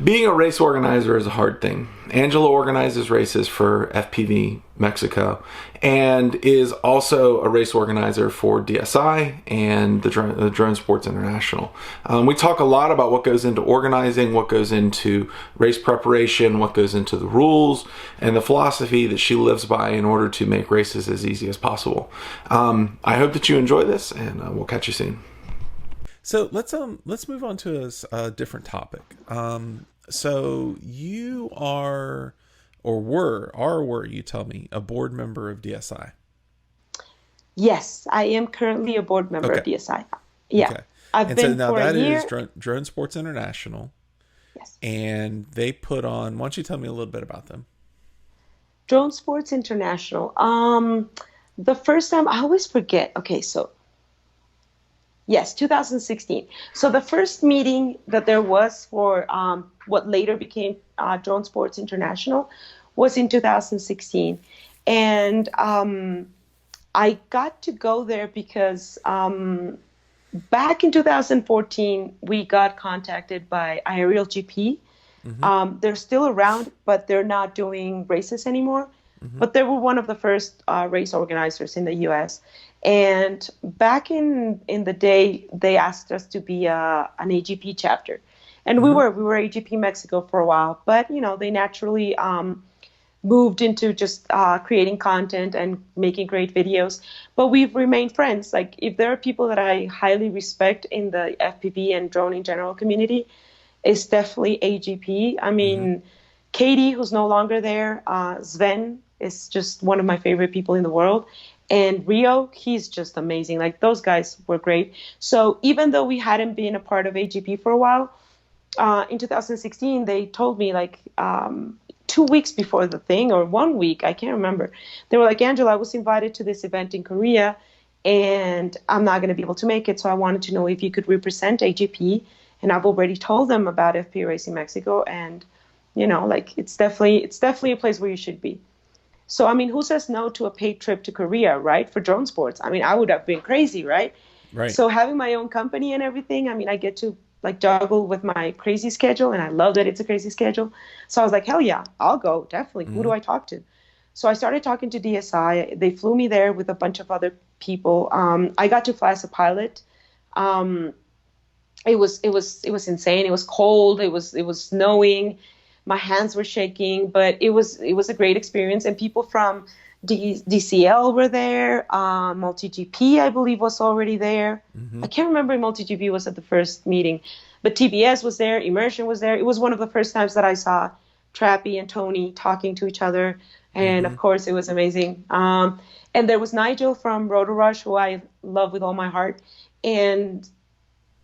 Being a race organizer is a hard thing. Angela organizes races for FPV Mexico and is also a race organizer for DSI and the Drone Sports International. We talk a lot about what goes into organizing, what goes into race preparation, what goes into the rules, and the philosophy that she lives by in order to make races as easy as possible. I hope that you enjoy this, and we'll catch you soon. So let's move on to a different topic. So you are, or were, you tell me, a board member of DSI? Yes, I am currently a board member of Okay. DSI. Yeah, Okay. I've And so been now for a that is year. Drone Sports International, Yes, and they put on. Why don't you tell me a little bit about them? Drone Sports International. The first time I always forget. Okay, so yes, 2016. So the first meeting that there was for what later became Drone Sports International was in 2016, and I got to go there because back in 2014 we got contacted by Aerial GP. Mm-hmm. They're still around, but they're not doing races anymore. Mm-hmm. But they were one of the first race organizers in the U.S. And back in the day, they asked us to be an AGP chapter, and Mm-hmm. we were AGP Mexico for a while. But they naturally moved into just creating content and making great videos. But we've remained friends. Like if there are people that I highly respect in the FPV and drone in general community, it's definitely AGP. I Mm-hmm. mean, Katie, who's no longer there, Sven is just one of my favorite people in the world. And Rio, he's just amazing. Like those guys were great. So even though we hadn't been a part of AGP for a while, in 2016, they told me like 2 weeks before the thing or 1 week, I can't remember. They were like, Angela, I was invited to this event in Korea and I'm not going to be able to make it. So I wanted to know if you could represent AGP. And I've already told them about FPV Racing Mexico. And, like it's definitely a place where you should be. So, I mean, who says no to a paid trip to Korea, right? For drone sports. I mean, I would have been crazy, right? Right. So having my own company and everything, I mean, I get to like juggle with my crazy schedule, and I love that it's a crazy schedule. So I was like, hell yeah, I'll go, definitely. Who Mm-hmm. do I talk to? So I started talking to DSI. They flew me there with a bunch of other people. I got to fly as a pilot. Um, it was insane. It was cold. It was snowing. My hands were shaking, but it was a great experience. And people from DCL were there. MultiGP, I believe, was already there. Mm-hmm. I can't remember if MultiGP was at the first meeting, but TBS was there. Immersion was there. It was one of the first times that I saw Trappy and Tony talking to each other, and Mm-hmm. of course, it was amazing. And there was Nigel from Rotor Rush, who I love with all my heart, and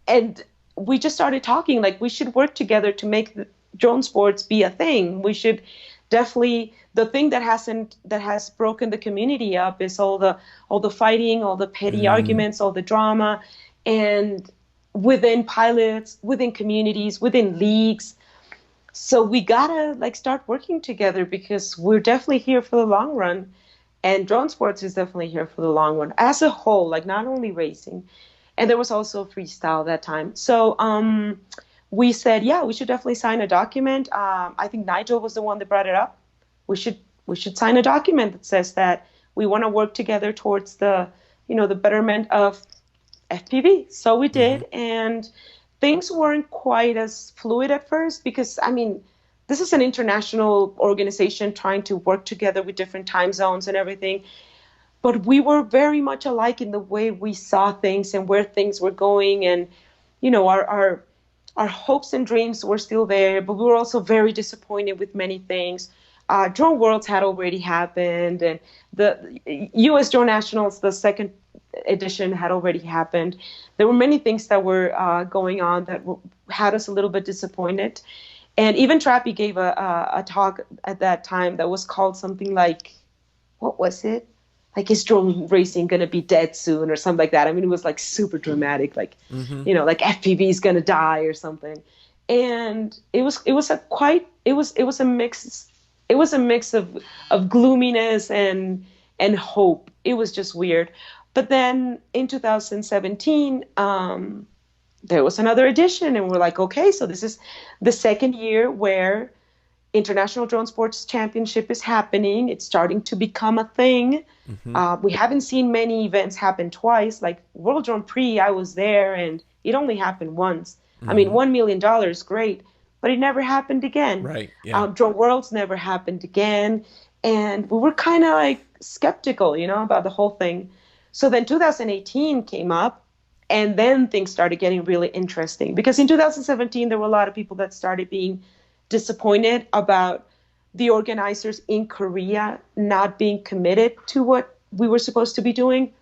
and we just started talking like we should work together to make drone sports be a thing. We should definitely, the thing that has broken the community up is all the fighting, all the petty Mm-hmm. arguments, all the drama, and within pilots, within communities, within leagues. So we gotta like start working together because we're definitely here for the long run, and drone sports is definitely here for the long run as a whole, like not only racing. And there was also freestyle that time. So we said, yeah, we should definitely sign a document. I think Nigel was the one that brought it up. We should sign a document that says that we want to work together towards the betterment of FPV. So we Mm-hmm. did, and things weren't quite as fluid at first because I mean, this is an international organization trying to work together with different time zones and everything. But we were very much alike in the way we saw things and where things were going, and our hopes and dreams were still there, but we were also very disappointed with many things. Drone Worlds had already happened, and the U.S. Drone Nationals, the second edition, had already happened. There were many things that were going on that had us a little bit disappointed. And even Trappy gave a talk at that time that was called something like, what was it? Like, is drone racing going to be dead soon or something like that? I mean, it was like super dramatic, like, Mm-hmm. like FPV is going to die or something. And it was a mix of gloominess and hope. It was just weird. But then in 2017, there was another edition, and we're like, okay, so this is the second year where International Drone Sports Championship is happening. It's starting to become a thing. Mm-hmm. We haven't seen many events happen twice. Like World Drone Prix, I was there, and it only happened once. I mean, Mm-hmm. $1 million, great, but it never happened again. Right. Yeah. Drone Worlds never happened again, and we were kind of like skeptical, about the whole thing. So then 2018 came up, and then things started getting really interesting because in 2017 there were a lot of people that started being disappointed about the organizers in Korea not being committed to what we were supposed to be doing.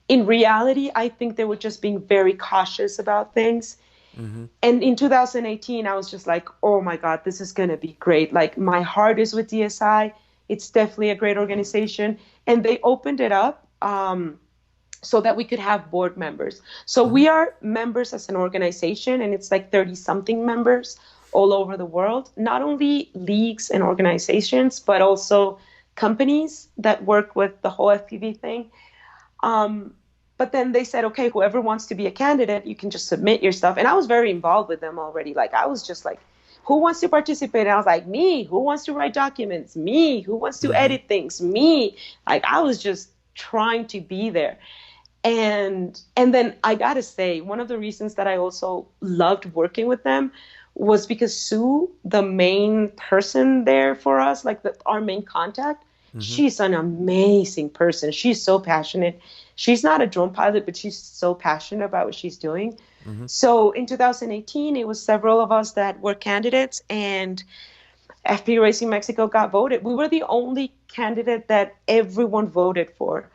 In reality, I think they were just being very cautious about things. Mm-hmm. And in 2018, I was just like, oh my God, this is going to be great. Like, my heart is with DSI. It's definitely a great organization. And they opened it up so that we could have board members. So we are members as an organization, and it's like 30 something members all over the world, not only leagues and organizations, but also companies that work with the whole FPV thing. But then they said, okay, whoever wants to be a candidate, you can just submit your stuff. And I was very involved with them already. Like, I was just like, who wants to participate? And I was like, me. Who wants to write documents? Me. Who wants to edit things? Me. Like, I was just trying to be there. And then I gotta say, one of the reasons that I also loved working with them was because Sue, the main person there for us, like our main contact, she's an amazing person. She's so passionate. She's not a drone pilot, but she's so passionate about what she's doing. So in 2018, it was several of us that were candidates, and FPV Racing Mexico got voted. We were the only candidate that everyone voted for.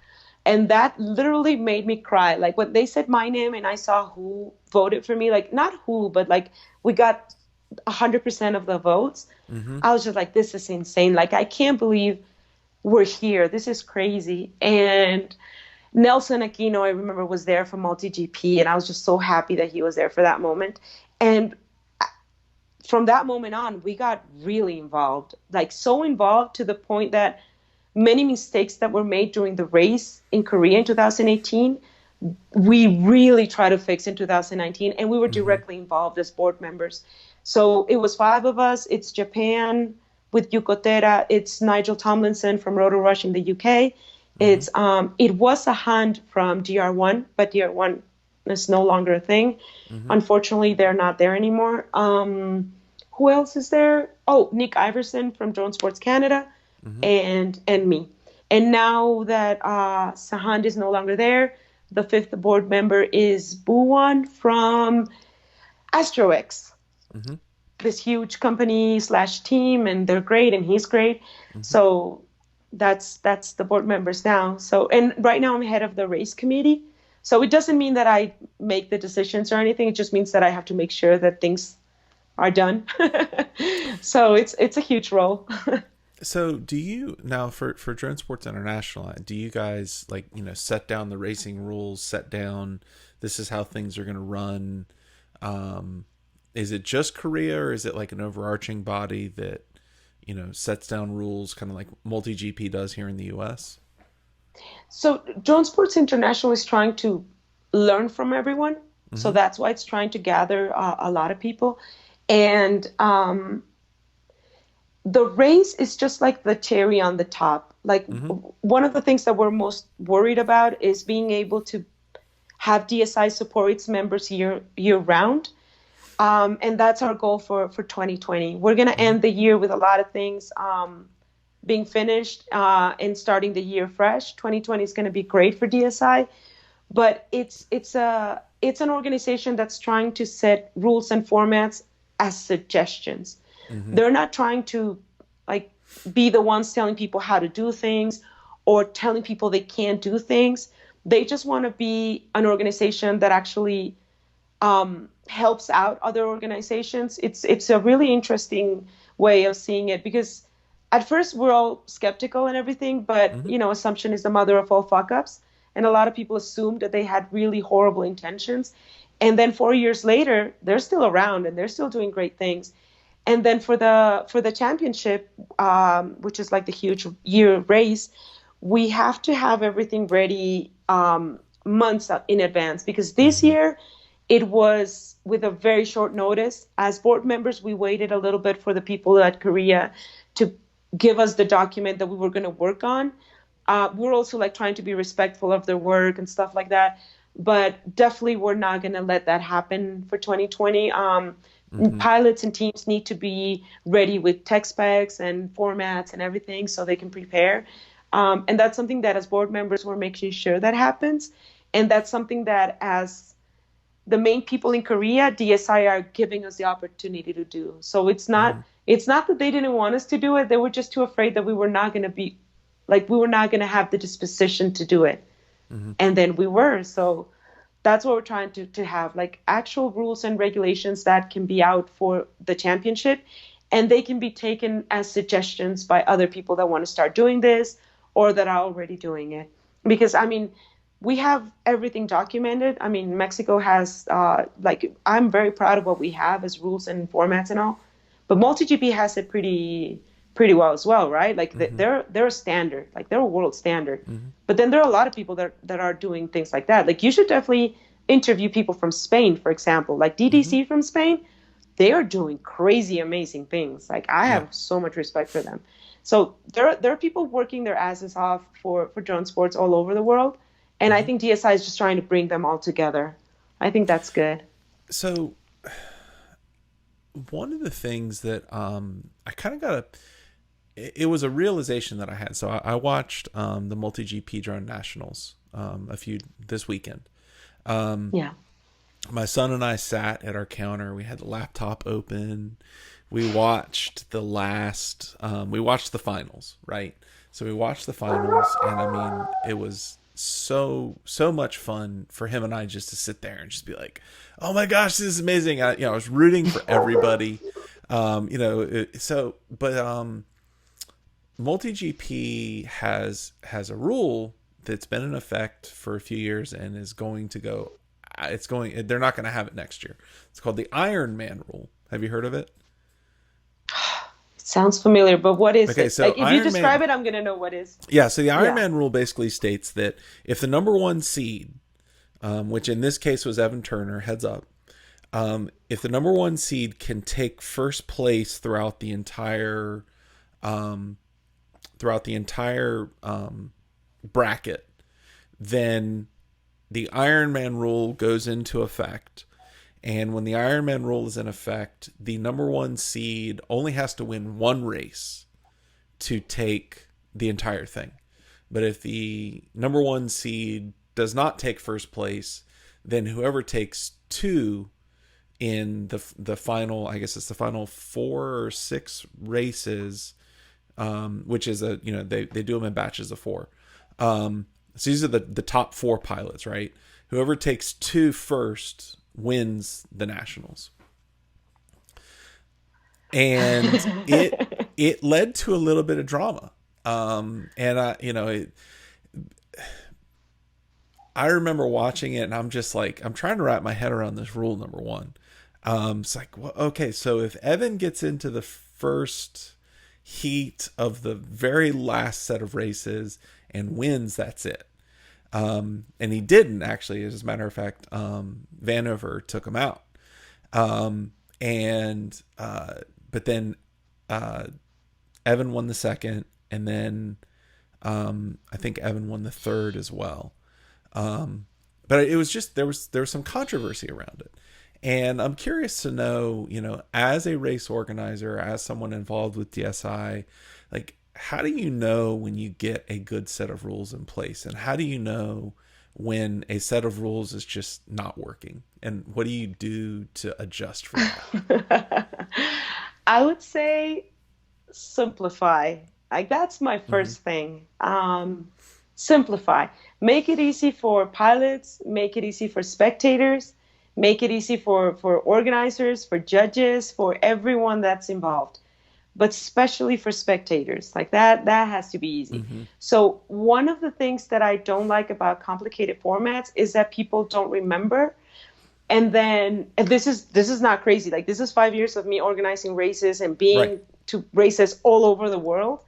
And that literally made me cry. Like, when they said my name and I saw who voted for me, like, not who, but like we got 100% of the votes. I was just like, this is insane. Like, I can't believe we're here. This is crazy. And Nelson Aquino, I remember, was there for multi-GP, and I was just so happy that he was there for that moment. And from that moment on, we got really involved, like so involved to the point that many mistakes that were made during the race in Korea in 2018, we really tried to fix in 2019, and we were directly involved as board members. So it was 5 of us. It's Japan with Yukotera. It's Nigel Tomlinson from Rotor Rush in the UK. It's it was a hunt from DR1, but DR1 is no longer a thing. Unfortunately, they're not there anymore. Who else is there? Oh, Nick Iverson from Drone Sports Canada, and me. And now that Sahand is no longer there, the 5th board member is Buwan from AstroX, this huge company / team, and they're great, and he's great. So that's the board members now. So, and right now I'm head of the race committee. So it doesn't mean that I make the decisions or anything. It just means that I have to make sure that things are done. So it's a huge role. So do you now for Drone Sports International, do you guys like, set down the racing rules, set down, this is how things are going to run? Is it just Korea, or is it like an overarching body that, sets down rules kind of like multi-GP does here in the US? So Drone Sports International is trying to learn from everyone. So that's why it's trying to gather a lot of people. And the race is just like the cherry on the top. Like one of the things that we're most worried about is being able to have DSI support its members year round. And that's our goal for 2020. We're going to end the year with a lot of things being finished and starting the year fresh. 2020 is going to be great for DSI, but it's an organization that's trying to set rules and formats as suggestions. They're not trying to like be the ones telling people how to do things or telling people they can't do things. They just want to be an organization that actually helps out other organizations. It's a really interesting way of seeing it, because at first we're all skeptical and everything, but assumption is the mother of all fuck ups. And a lot of people assumed that they had really horrible intentions. And then 4 years later, they're still around and they're still doing great things. And then for the championship, which is like the huge year race, we have to have everything ready months in advance, because this year it was with a very short notice. As board members, we waited a little bit for the people at Korea to give us the document that we were going to work on. We're also like trying to be respectful of their work and stuff like that. But definitely, we're not going to let that happen for 2020. Pilots and teams need to be ready with tech specs and formats and everything so they can prepare. And that's something that as board members, we're making sure that happens. And that's something that as the main people in Korea, DSI are giving us the opportunity to do. So it's not that they didn't want us to do it. They were just too afraid that we were not going to be we were not going to have the disposition to do it. And then we were. So that's what we're trying to have, like actual rules and regulations that can be out for the championship, and they can be taken as suggestions by other people that want to start doing this or that are already doing it. Because I mean, we have everything documented. I mean, Mexico has I'm very proud of what we have as rules and formats and all, but MultiGP has it pretty well as well, right? Like they're a standard, like they're a world standard. But then there are a lot of people that are doing things like that. Like you should definitely interview people from Spain, for example, like DDC from Spain. They are doing crazy, amazing things. Like I have so much respect for them. So there are people working their asses off for drone sports all over the world. And I think DSI is just trying to bring them all together. I think that's good. So one of the things that I kind of it was a realization that I had. So I watched the MultiGP Drone Nationals this weekend. My son and I sat at our counter. We had the laptop open. We watched the finals, right? So we watched the finals, and I mean, it was so much fun for him and I just to sit there and just be like, oh my gosh, this is amazing. I was rooting for everybody. MultiGP has a rule that's been in effect for a few years and is going to go. They're not going to have it next year. It's called the Iron Man rule. Have you heard of it? It sounds familiar, but what is it? So like, if you describe it, I'm going to know what is. Yeah, so the Iron Man rule basically states that if the number one seed, which in this case was Evan Turner, heads up, if the number one seed can take first place throughout the entire bracket, then the Iron Man rule goes into effect. And when the Iron Man rule is in effect, the number one seed only has to win one race to take the entire thing. But if the number one seed does not take first place, then whoever takes two in the final, I guess it's the final 4 or 6 races, which is they do them in batches of 4. So these are the top 4 pilots, right? Whoever takes 2 first wins the nationals. And it led to a little bit of drama. I remember watching it and I'm just like, I'm trying to wrap my head around this rule number one. It's like, well, okay, so if Evan gets into the first heat of the very last set of races and wins, that's it. And he didn't, actually. As a matter of fact, Vanover took him out. But then Evan won the second, and then I think Evan won the third as well. But it was just there was some controversy around it. And I'm curious to know, as a race organizer, as someone involved with DSI, like, how do you know when you get a good set of rules in place? And how do you know when a set of rules is just not working? And what do you do to adjust for that? I would say simplify. Like, that's my first thing. Simplify. Make it easy for pilots. Make it easy for spectators. Make it easy for organizers, for judges, for everyone that's involved. But especially for spectators, like that has to be easy. So one of the things that I don't like about complicated formats is that people don't remember. And this is not crazy. Like, this is 5 years of me organizing races and being to races all over the world,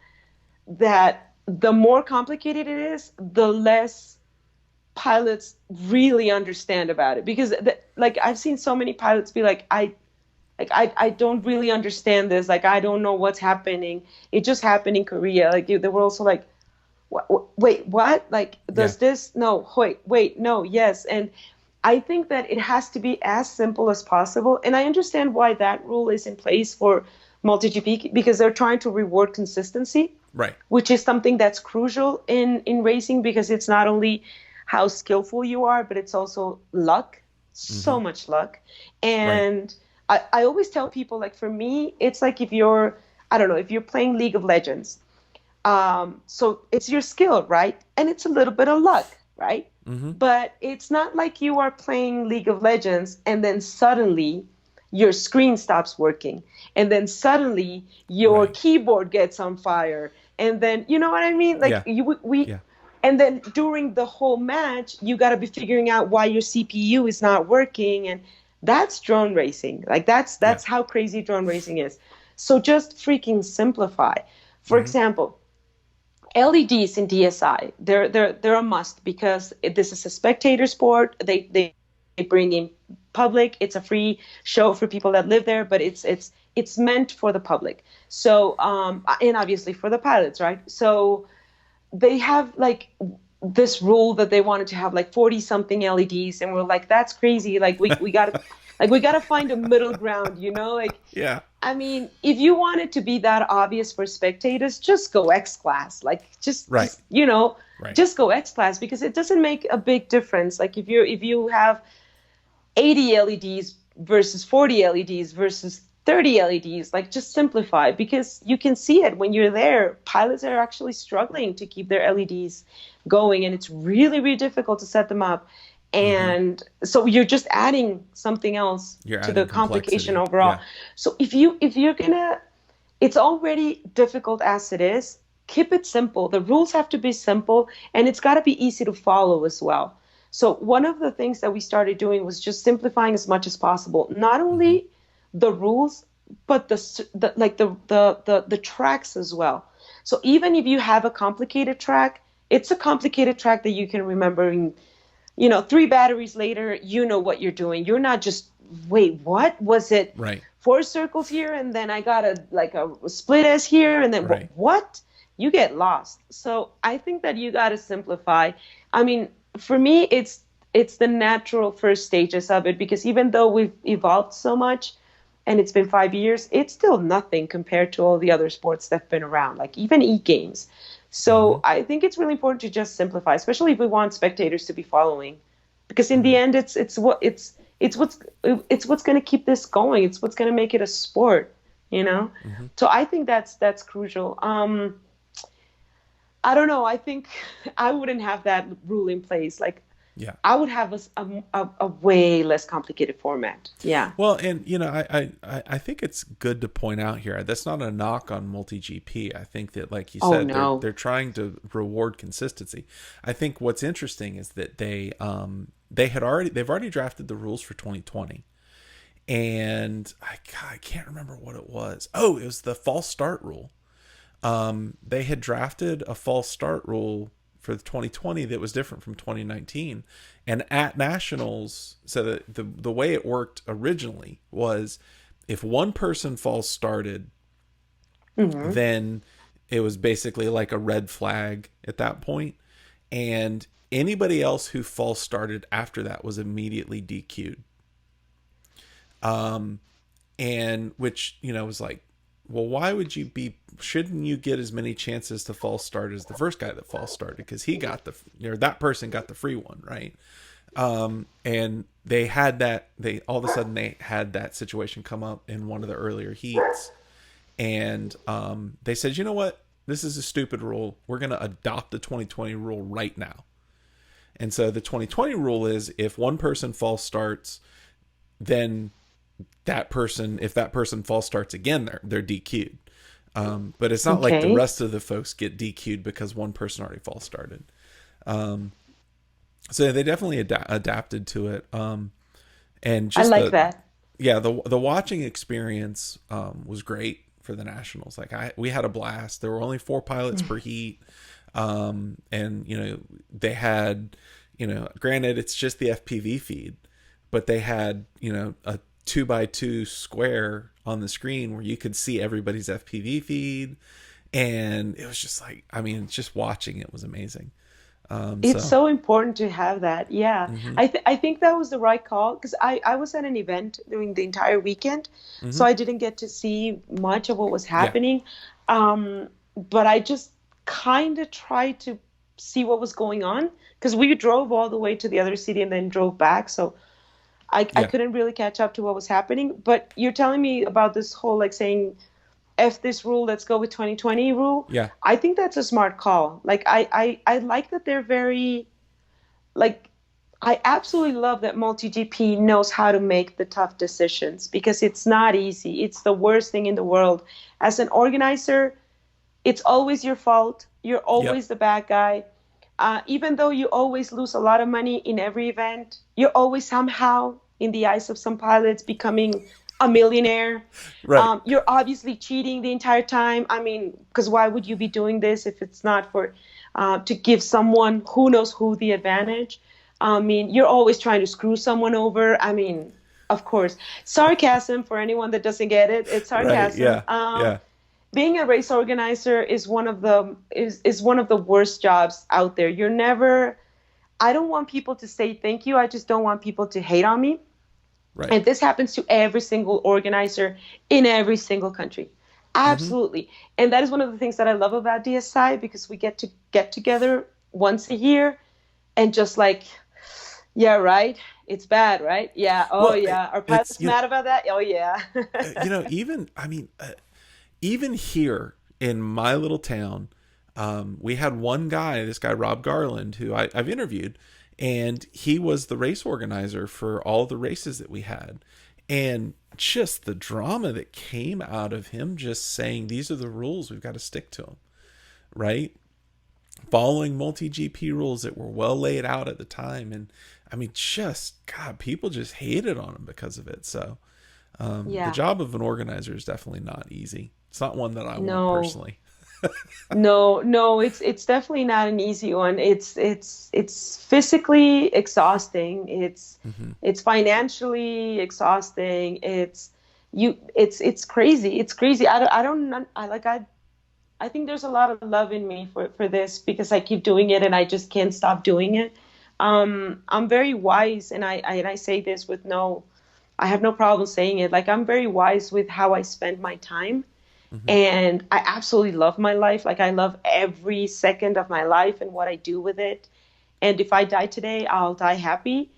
that the more complicated it is, the less pilots really understand about it, because like I've seen so many pilots be like, I don't really understand this. Like, I don't know what's happening. It just happened in Korea. Like, they were also like, wait, what? Like, does this? No, wait, no, yes. And I think that it has to be as simple as possible. And I understand why that rule is in place for MotoGP, because they're trying to reward consistency, Right. which is something that's crucial in racing, because it's not only how skillful you are, but it's also luck, so much luck. Right. And I always tell people, like, for me, it's like if you're, I don't know, if you're playing League of Legends, so it's your skill, right? And it's a little bit of luck, right? But it's not like you are playing League of Legends and then suddenly your screen stops working, and then suddenly your Right. keyboard gets on fire, and then, you know what I mean? Like, Yeah. and then during the whole match, you got to be figuring out why your CPU is not working, and that's drone racing. Like, that's how crazy drone racing is. So just freaking simplify. For example, LEDs in DSI, they're a must, because this is a spectator sport. They bring in public. It's a free show for people that live there, but it's meant for the public. So and obviously for the pilots, right? So they have like this rule that they wanted to have like 40 something LEDs, and we're like, that's crazy. Like, we got to we got to find a middle ground, like, Yeah. I mean, if you want it to be that obvious for spectators, just go X class. Like, Right. Right. just go X class, because it doesn't make a big difference. Like, if you have 80 LEDs versus 40 LEDs versus 30 LEDs, like, just simplify, because you can see it when you're there. Pilots are actually struggling to keep their LEDs going, and it's really, really difficult to set them up. And so you're just adding something else to the complication overall. Yeah. So if you're gonna, it's already difficult as it is. Keep it simple. The rules have to be simple, and it's got to be easy to follow as well. So one of the things that we started doing was just simplifying as much as possible. Not only the rules, but the tracks as well. So even if you have a complicated track, it's a complicated track that you can remember in, 3 batteries later, you know what you're doing. You're not just, wait, what was it? Right. 4 circles here, and then I got a split S here, and then Right. what? You get lost. So I think that you got to simplify. I mean, for me, it's the natural first stages of it, because even though we've evolved so much, and it's been 5 years, it's still nothing compared to all the other sports that have been around, like even e-games. So I think it's really important to just simplify, especially if we want spectators to be following, because in the end, it's what's going to keep this going. It's what's going to make it a sport, So I think that's crucial. I don't know. I think I wouldn't have that rule in place. Like, Yeah. I would have a way less complicated format. Yeah. Well, and I think it's good to point out here, that's not a knock on MultiGP. I think that, like you said, no. they're trying to reward consistency. I think what's interesting is that they've already drafted the rules for 2020, and I can't remember what it was. Oh, it was the false start rule. They had drafted a false start rule for 2020 that was different from 2019, and at nationals, so that the way it worked originally was, if one person false started, then it was basically like a red flag at that point, and anybody else who false started after that was immediately DQ'd. And which was like, well, why would you be? Shouldn't you get as many chances to false start as the first guy that false started, because he got that person got the free one, right? And they had that. They all of a sudden they had that situation come up in one of the earlier heats, and they said, you know what? This is a stupid rule. We're going to adopt the 2020 rule right now. And so the 2020 rule is, if one person false starts, then if that person false starts again, they're DQ'd. But it's not like the rest of the folks get DQ'd because one person already false started. So they definitely adapted to it. And just I like that. Yeah, the watching experience was great for the nationals. Like, we had a blast. There were only 4 pilots per heat. And they had Granted, it's just the FPV feed, but they had, a 2x2 square on the screen where you could see everybody's FPV feed. And it was just like, I mean, just watching it was amazing. It's So, so important to have that. Yeah. hmm I think that was the right call because I was at an event during the entire weekend, hmm so I didn't get to see much of what was yeah, happening. But I just kind of tried to see what was going on because we drove all the way to the other city and then drove back. So I yeah, couldn't really catch up to what was happening. But you're telling me about this whole like saying F this rule, let's go with 2020 rule. yeah, I think that's a smart call. Like I like that they're very like I absolutely love that multi-GP knows how to make the tough decisions because it's not easy. It's the worst thing in the world. As an organizer, it's always your fault. You're yep, always the bad guy. Even though you always lose a lot of money in every event, you're always somehow, in the eyes of some pilots, becoming a millionaire. right, You're obviously cheating the entire time. I mean, because why would you be doing this if it's not for to give someone who knows who the advantage? I mean, you're always trying to screw someone over. I mean, of course, sarcasm for anyone that doesn't get it. It's right, sarcasm. yeah, yeah, Being a race organizer is one of the worst jobs out there. You're never. I don't want people to say thank you. I just don't want people to hate on me. right, And this happens to every single organizer in every single country. hmm Absolutely. And that is one of the things that I love about DSI because we get together once a year and just like, yeah, right. It's bad, right? Yeah. Oh, well, yeah. Are it's, pilots mad about that? Oh, yeah. even, I mean, even here in my little town, we had one guy, this guy Rob Garland, who I've interviewed, and he was the race organizer for all the races that we had. And just the drama that came out of him just saying, these are the rules, we've got to stick to them, right? Following multi GP rules that were well laid out at the time. And I mean, just, God, people just hated on him because of it. So the Yeah. job of an organizer is definitely not easy. It's not one that I want No. personally. No, it's definitely not an easy one. It's physically exhausting. hmm It's financially exhausting. It's crazy. It's crazy. I don't I like I think there's a lot of love in me for this because I keep doing it and I just can't stop doing it. I'm very wise and I say this with no I have no problem saying it. Like I'm very wise with how I spend my time hmm and I absolutely love my life. Like I love every second of my life and what I do with it. And if I die today, I'll die happy.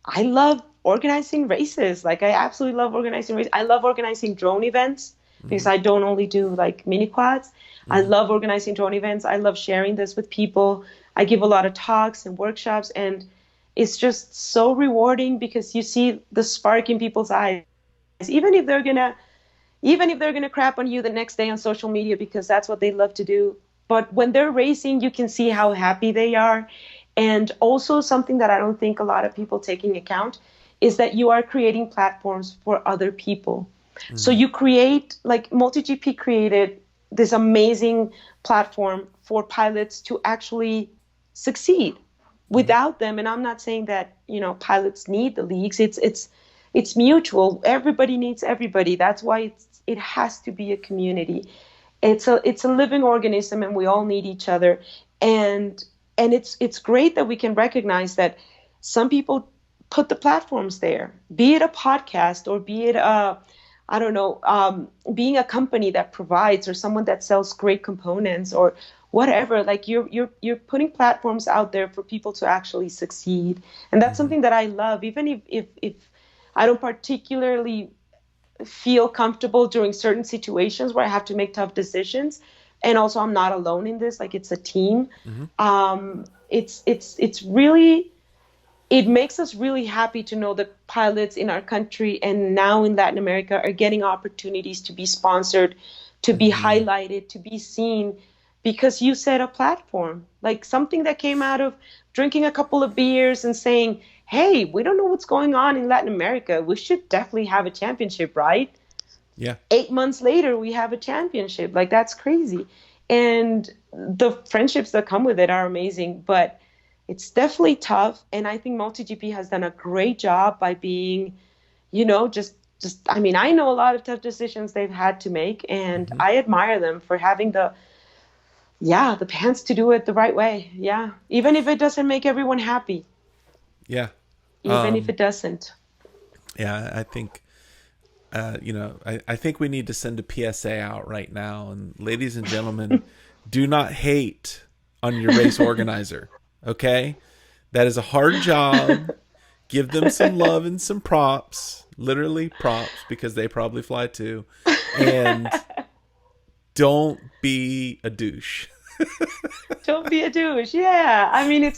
I love organizing races. Like I absolutely love organizing races. I love organizing drone events because hmm I don't only do like mini quads. I hmm love organizing drone events. I love sharing this with people. I give a lot of talks and workshops and it's just so rewarding because you see the spark in people's eyes. Even if they're gonna even if they're going to crap on you the next day on social media because that's what they love to do. But when they're racing, you can see how happy they are. And also, something that I don't think a lot of people take into account is that you are creating platforms for other people. So hmm you create, like MultiGP created this amazing platform for pilots to actually succeed. hmm Without them, and I'm not saying that pilots need the leagues. It's mutual. Everybody needs everybody. That's why it has to be a community. It's a living organism, and we all need each other. And it's great that we can recognize that some people put the platforms there, be it a podcast or be it a I don't know, being a company that provides or someone that sells great components or whatever. Like you're putting platforms out there for people to actually succeed, and that's hmm something that I love. Even if I don't particularly feel comfortable during certain situations where I have to make tough decisions, and also I'm not alone in this. Like it's a team. hmm It's really it makes us really happy to know that pilots in our country and now in Latin America are getting opportunities to be sponsored, to be hmm highlighted, to be seen, because you set a platform, like something that came out of drinking a couple of beers and saying, hey, we don't know what's going on in Latin America. We should definitely have a championship, right? Yeah. 8 months later, we have a championship. Like, that's crazy. And the friendships that come with it are amazing. But it's definitely tough. And I think MotoGP has done a great job by being, I mean, I know a lot of tough decisions they've had to make, and Mm-hmm. I admire them for having the pants to do it the right way. Yeah. Even if it doesn't make everyone happy, Yeah. even if it doesn't. Yeah, I think, I think we need to send a PSA out right now. And ladies and gentlemen, do not hate on your race organizer. Okay? That is a hard job. Give them some love and some props, literally props, because they probably fly too. And don't be a douche. Don't be a douche. Yeah. I mean, it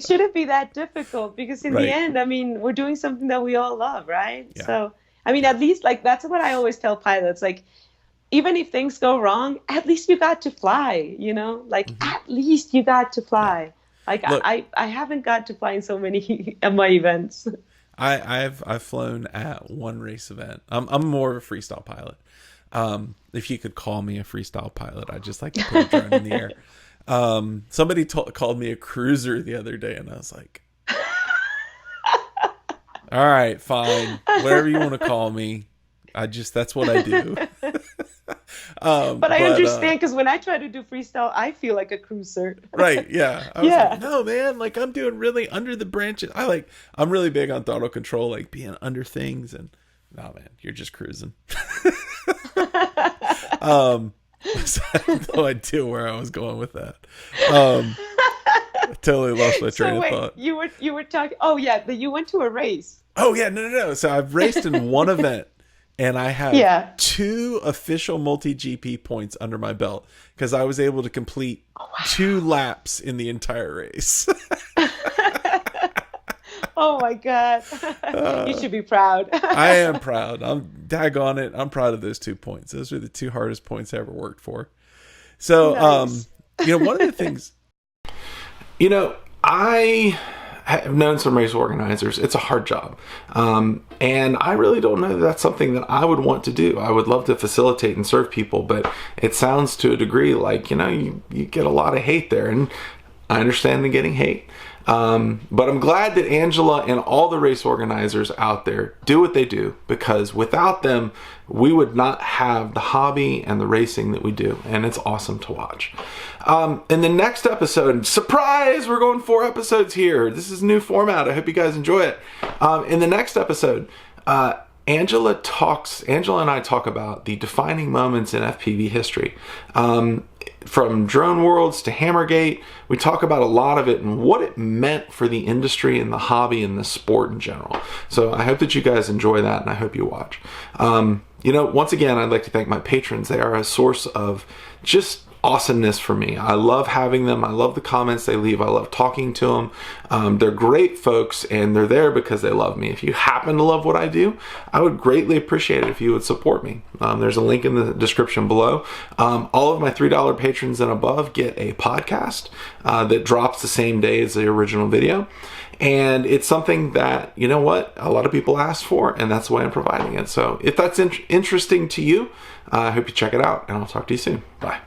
shouldn't be that difficult because in the Right. end, I mean, we're doing something that we all love, right? Yeah. So, I mean, Yeah. at least like that's what I always tell pilots. Like, even if things go wrong, at least you got to fly, like Mm-hmm. at least you got to Yeah. fly. Like Look, I haven't got to fly in so many of my events. I've flown at one race event. I'm more of a freestyle pilot. If you could call me a freestyle pilot, I just like to put a drone in the air. Somebody called me a cruiser the other day, and I was like, all right, fine, whatever you want to call me. That's what I do. But I understand because when I try to do freestyle, I feel like a cruiser. Right, yeah. I was Yeah. like, no, man, like I'm doing really under the branches. I'm really big on throttle control, like being under things, and no, man, you're just cruising. So I have no idea where I was going with that. I totally lost my train So of wait, thought. you were talking. Oh yeah, you went to a race. Oh yeah, no. So I've raced in one event, and I have Yeah. 2 official multi-GP points under my belt because I was able to complete 2 laps in the entire race. Oh my God. You should be proud. I am proud. I'm daggone it. I'm proud of those 2 points. Those are the 2 hardest points I ever worked for. So, Nice. one of the things, I have known some race organizers. It's a hard job. And I really don't know that that's something that I would want to do. I would love to facilitate and serve people, but it sounds to a degree like, you get a lot of hate there. And I understand the getting hate. But I'm glad that Angela and all the race organizers out there do what they do, because without them, we would not have the hobby and the racing that we do. And it's awesome to watch. In the next episode, surprise, we're going 4 episodes here. This is a new format. I hope you guys enjoy it. In the next episode, Angela and I talk about the defining moments in FPV history. From Drone Worlds to Hammergate, we talk about a lot of it and what it meant for the industry and the hobby and the sport in general. So I hope that you guys enjoy that, and I hope you watch. Once again, I'd like to thank my patrons. They are a source of just awesomeness for me. I love having them. I love the comments they leave. I love talking to them. They're great folks, and they're there because they love me. If you happen to love what I do, I would greatly appreciate it if you would support me. There's a link in the description below. All of my $3 patrons and above get a podcast that drops the same day as the original video. And it's something that, a lot of people ask for, and that's why I'm providing it. So if that's interesting to you, I hope you check it out, and I'll talk to you soon. Bye.